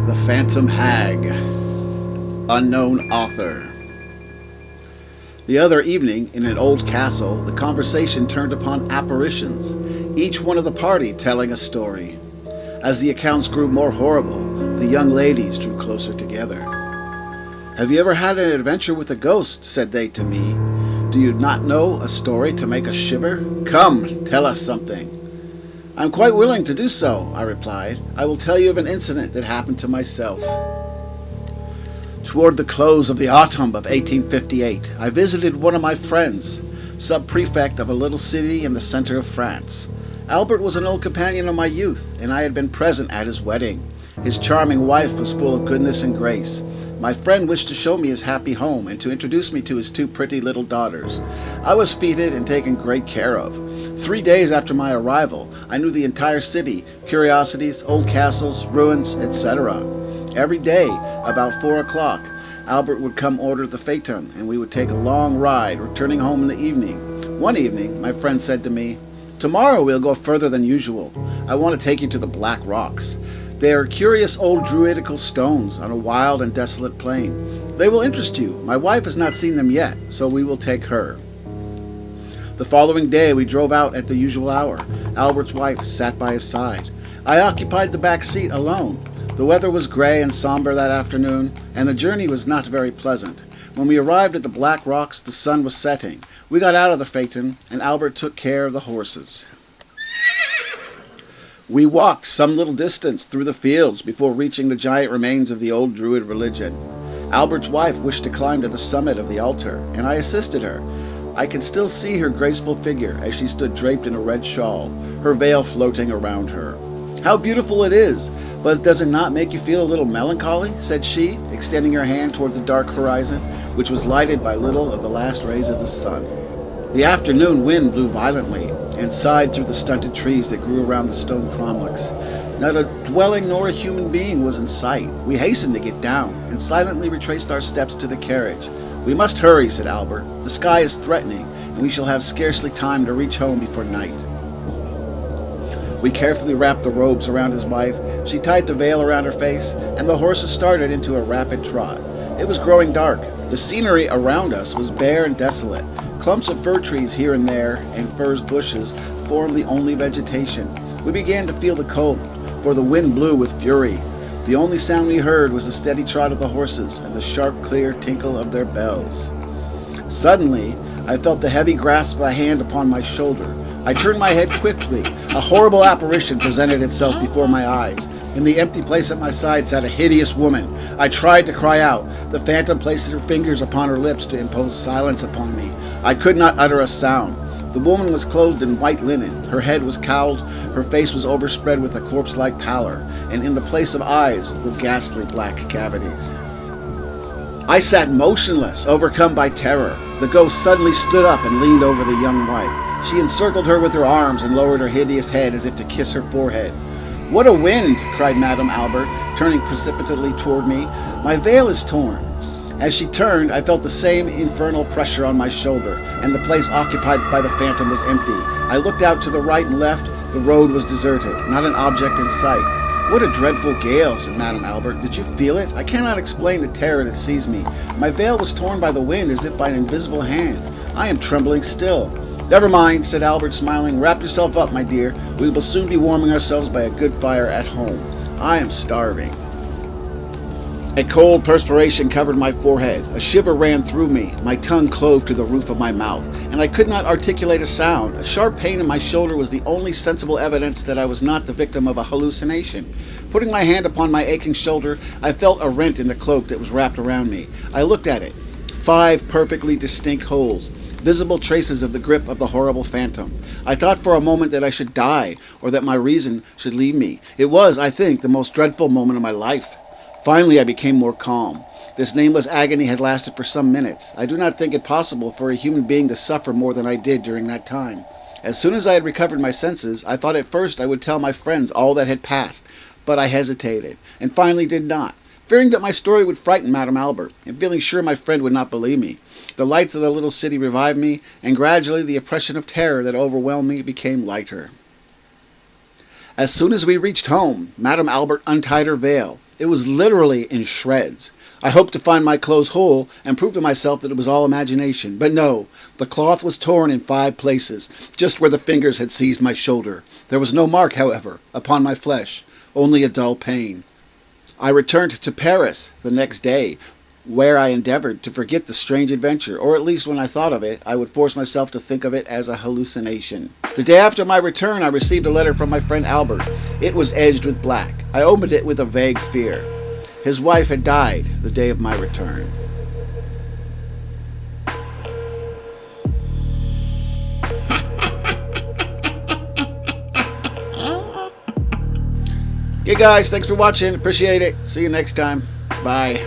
The Phantom Hag. Unknown author. The other evening, in an old castle, the conversation turned upon apparitions, each one of the party telling a story. As the accounts grew more horrible, the young ladies drew closer together. "Have you ever had an adventure with a ghost?" said they to me. "Do you not know a story to make us shiver? Come, tell us something." "I'm quite willing to do so," I replied. "I will tell you of an incident that happened to myself." Toward the close of the autumn of 1858, I visited one of my friends, sub-prefect of a little city in the center of France. Albert was an old companion of my youth, and I had been present at his wedding. His charming wife was full of goodness and grace. My friend wished to show me his happy home and to introduce me to his two pretty little daughters. I was feted and taken great care of. 3 days after my arrival, I knew the entire city, curiosities, old castles, ruins, etc. Every day, about 4 o'clock, Albert would come order the phaeton, and we would take a long ride, returning home in the evening. One evening, my friend said to me, "Tomorrow we'll go further than usual. I want to take you to the Black Rocks. They are curious old druidical stones on a wild and desolate plain. They will interest you. My wife has not seen them yet, so we will take her." The following day we drove out at the usual hour. Albert's wife sat by his side. I occupied the back seat alone. The weather was gray and somber that afternoon, and the journey was not very pleasant. When we arrived at the Black Rocks, the sun was setting. We got out of the phaeton, and Albert took care of the horses. We walked some little distance through the fields before reaching the giant remains of the old Druid religion. Albert's wife wished to climb to the summit of the altar, and I assisted her. I could still see her graceful figure as she stood draped in a red shawl, her veil floating around her. "How beautiful it is! But does it not make you feel a little melancholy?" said she, extending her hand toward the dark horizon, which was lighted by little of the last rays of the sun. The afternoon wind blew violently and sighed through the stunted trees that grew around the stone cromlechs. Not a dwelling nor a human being was in sight. We hastened to get down and silently retraced our steps to the carriage. "We must hurry," said Albert. "The sky is threatening, and we shall have scarcely time to reach home before night." We carefully wrapped the robes around his wife. She tied the veil around her face, and the horses started into a rapid trot. It was growing dark. The scenery around us was bare and desolate. Clumps of fir trees here and there, and furze bushes, formed the only vegetation. We began to feel the cold, for the wind blew with fury. The only sound we heard was the steady trot of the horses and the sharp, clear tinkle of their bells. Suddenly, I felt the heavy grasp of a hand upon my shoulder. I turned my head quickly. A horrible apparition presented itself before my eyes. In the empty place at my side sat a hideous woman. I tried to cry out. The phantom placed her fingers upon her lips to impose silence upon me. I could not utter a sound. The woman was clothed in white linen. Her head was cowled, her face was overspread with a corpse-like pallor, and in the place of eyes were ghastly black cavities. I sat motionless, overcome by terror. The ghost suddenly stood up and leaned over the young wife. She encircled her with her arms and lowered her hideous head as if to kiss her forehead. "What a wind!" cried Madame Albert, turning precipitately toward me. "My veil is torn." As she turned, I felt the same infernal pressure on my shoulder, and the place occupied by the phantom was empty. I looked out to the right and left. The road was deserted, not an object in sight. "What a dreadful gale," said Madame Albert. "Did you feel it? I cannot explain the terror that seized me. My veil was torn by the wind as if by an invisible hand. I am trembling still." "Never mind," said Albert, smiling. "Wrap yourself up, my dear. We will soon be warming ourselves by a good fire at home. I am starving." A cold perspiration covered my forehead. A shiver ran through me. My tongue clove to the roof of my mouth, and I could not articulate a sound. A sharp pain in my shoulder was the only sensible evidence that I was not the victim of a hallucination. Putting my hand upon my aching shoulder, I felt a rent in the cloak that was wrapped around me. I looked at it. 5 perfectly distinct holes. Visible traces of the grip of the horrible phantom. I thought for a moment that I should die, or that my reason should leave me. It was, I think, the most dreadful moment of my life. Finally, I became more calm. This nameless agony had lasted for some minutes. I do not think it possible for a human being to suffer more than I did during that time. As soon as I had recovered my senses, I thought at first I would tell my friends all that had passed, but I hesitated, and finally did not, fearing that my story would frighten Madame Albert, and feeling sure my friend would not believe me. The lights of the little city revived me, and gradually the oppression of terror that overwhelmed me became lighter. As soon as we reached home, Madame Albert untied her veil. It was literally in shreds. I hoped to find my clothes whole and prove to myself that it was all imagination. But no, the cloth was torn in 5 places, just where the fingers had seized my shoulder. There was no mark, however, upon my flesh, only a dull pain. I returned to Paris the next day, where I endeavored to forget the strange adventure, or at least when I thought of it, I would force myself to think of it as a hallucination. The day after my return, I received a letter from my friend Albert. It was edged with black. I opened it with a vague fear. His wife had died the day of my return. Okay guys, thanks for watching. Appreciate it. See you next time. Bye.